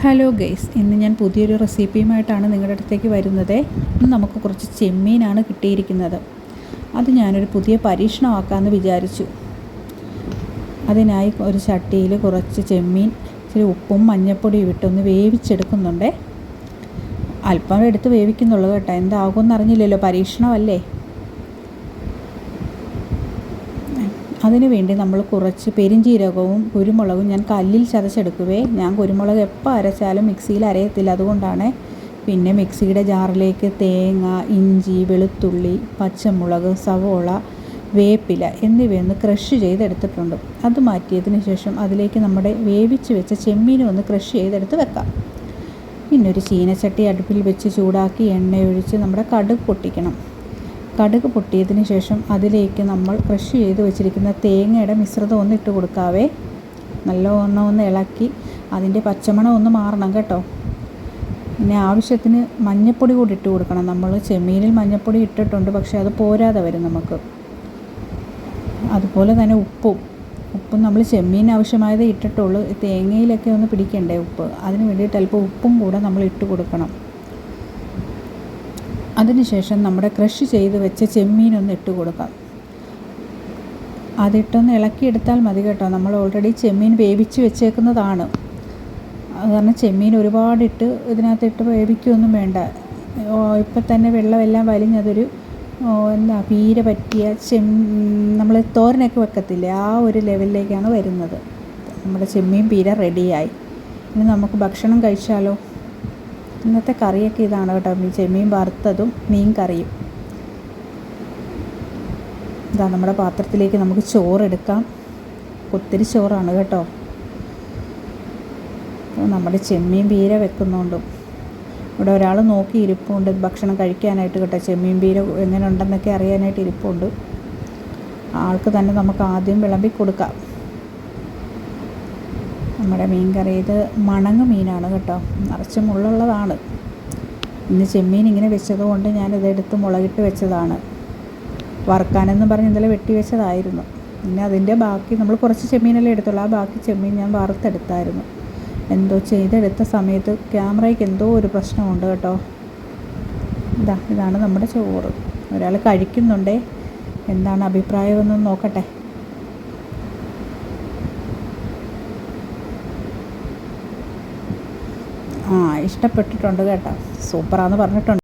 Hello guys, ഇന്ന് ഞാൻ പുതിയൊരു റെസിപ്പിയുമായിട്ടാണ് നിങ്ങളുടെ അടുത്തേക്ക് വരുന്നത്. ഇന്ന് നമുക്ക് കുറച്ച് ചെമ്മീനാണ് കിട്ടിയിരിക്കുന്നത്. അത് ഞാനൊരു പുതിയ പരീക്ഷണമാക്കാമെന്ന് വിചാരിച്ചു. അതിനായി ഒരു ചട്ടിയിൽ കുറച്ച് ചെമ്മീൻ ഇച്ചിരി ഉപ്പും മഞ്ഞൾപ്പൊടിയും ഇട്ടൊന്ന് വേവിച്ചെടുക്കുന്നുണ്ട്. അല്പം എടുത്ത് വേവിക്കുന്നുള്ളൂ കേട്ടോ, എന്താകുമെന്ന് അറിഞ്ഞില്ലല്ലോ, പരീക്ഷണമല്ലേ. അതിനു വേണ്ടി നമ്മൾ കുറച്ച് പെരിഞ്ചീരകവും കുരുമുളകും ഞാൻ കല്ലിൽ ചതച്ചെടുക്കുവേ. ഞാൻ കുരുമുളക് എപ്പോൾ അരച്ചാലും മിക്സിയിൽ അരയത്തില്ല, അതുകൊണ്ടാണ്. പിന്നെ മിക്സിയുടെ ജാറിലേക്ക് തേങ്ങ, ഇഞ്ചി, വെളുത്തുള്ളി, പച്ചമുളക്, സവോള, വേപ്പില എന്നിവയൊന്ന് ക്രഷ് ചെയ്തെടുത്തിട്ടുണ്ട്. അത് മാറ്റിയതിന് ശേഷം അതിലേക്ക് നമ്മുടെ വേവിച്ച് വെച്ച ചെമ്മീനും ഒന്ന് ക്രഷ് ചെയ്തെടുത്ത് വെക്കാം. പിന്നെ ഒരു ചീനച്ചട്ടി അടുപ്പിൽ വെച്ച് ചൂടാക്കി എണ്ണയൊഴിച്ച് നമ്മുടെ കടുക് പൊട്ടിക്കണം. കടുക് പൊട്ടിയതിന് ശേഷം അതിലേക്ക് നമ്മൾ ക്രഷ് ചെയ്ത് വെച്ചിരിക്കുന്ന തേങ്ങയുടെ മിശ്രിതം ഒന്ന് ഇട്ട് കൊടുക്കാവേ. നല്ലവണ്ണം ഒന്ന് ഇളക്കി അതിൻ്റെ പച്ചമണം ഒന്ന് മാറണം കേട്ടോ. പിന്നെ ആവശ്യത്തിന് മഞ്ഞൾപ്പൊടി കൂടി ഇട്ട് കൊടുക്കണം. നമ്മൾ ചെമ്മീനിൽ മഞ്ഞൾപ്പൊടി ഇട്ടിട്ടുണ്ട്, പക്ഷേ അത് പോരാതെ വരും നമുക്ക്. അതുപോലെ തന്നെ ഉപ്പും നമ്മൾ ചെമ്മീൻ ആവശ്യമായതേ ഇട്ടിട്ടുള്ളൂ. തേങ്ങയിലൊക്കെ ഒന്ന് പിടിക്കണ്ടേ ഉപ്പ്, അതിന് വേണ്ടിയിട്ട് അല്പം ഉപ്പും കൂടെ നമ്മൾ ഇട്ട് കൊടുക്കണം. അതിനുശേഷം നമ്മുടെ ക്രഷ് ചെയ്ത് വെച്ച ചെമ്മീനൊന്ന് ഇട്ട് കൊടുക്കാം. അതിട്ടൊന്ന് ഇളക്കിയെടുത്താൽ മതി കേട്ടോ. നമ്മൾ ഓൾറെഡി ചെമ്മീൻ വേവിച്ച് വെച്ചേക്കുന്നതാണ്. അത് കാരണം ചെമ്മീൻ ഒരുപാടിട്ട് ഇതിനകത്തിട്ട് വേവിക്കുകയൊന്നും വേണ്ട. ഇപ്പം തന്നെ വെള്ളമെല്ലാം വലിഞ്ഞതൊരു പീര പറ്റിയ നമ്മൾ തോരനൊക്കെ വെക്കത്തില്ലേ, ആ ഒരു ലെവലിലേക്കാണ് വരുന്നത്. നമ്മുടെ ചെമ്മീൻ പീര റെഡിയായി. ഇനി നമുക്ക് ഭക്ഷണം കഴിച്ചാലോ. ഇന്നത്തെ കറിയൊക്കെ ഇതാണ് കേട്ടോ, ചെമ്മീൻ വറുത്തതും മീൻ കറിയും. ഇതാ നമ്മുടെ പാത്രത്തിലേക്ക് നമുക്ക് ചോറെടുക്കാം. ഒത്തിരി ചോറാണ് കേട്ടോ. നമ്മുടെ ചെമ്മീൻ പീര വെക്കുന്നുണ്ട്. ഇവിടെ ഒരാൾ നോക്കി ഇരിപ്പുണ്ട് ഭക്ഷണം കഴിക്കാനായിട്ട് കേട്ടോ. ചെമ്മീൻ പീര എങ്ങനെ ഉണ്ടെന്നൊക്കെ അറിയാനായിട്ട് ഇരിപ്പുണ്ട്. ആൾക്ക് തന്നെ നമുക്ക് ആദ്യം വിളമ്പി കൊടുക്കാം. നമ്മുടെ മീൻ കറി ഇത് മണങ്ങ് മീനാണ് കേട്ടോ, നിറച്ച് മുള്ളുള്ളതാണ്. ഇന്ന് ചെമ്മീൻ ഇങ്ങനെ വെച്ചതുകൊണ്ട് ഞാനിതെടുത്ത് മുളകിട്ട് വെച്ചതാണ്. വറുക്കാനെന്നും പറഞ്ഞ് ഇന്നലെ വെട്ടി വെച്ചതായിരുന്നു. പിന്നെ അതിൻ്റെ ബാക്കി നമ്മൾ കുറച്ച് ചെമ്മീനല്ലേ എടുത്തുള്ളൂ, ആ ബാക്കി ചെമ്മീൻ ഞാൻ വറുത്തെടുത്തായിരുന്നു. എന്തോ ചെയ്തെടുത്ത സമയത്ത് ക്യാമറയ്ക്ക് എന്തോ ഒരു പ്രശ്നമുണ്ട് കേട്ടോ. ഇതാണ് നമ്മുടെ ചോറ്. ഒരാൾ കഴിക്കുന്നുണ്ടേ, എന്താണ് അഭിപ്രായമെന്ന് നോക്കട്ടെ. ഇഷ്ടപ്പെട്ടിട്ടുണ്ട് കേട്ടോ, സൂപ്പറാന്ന് പറഞ്ഞിട്ടുണ്ട്.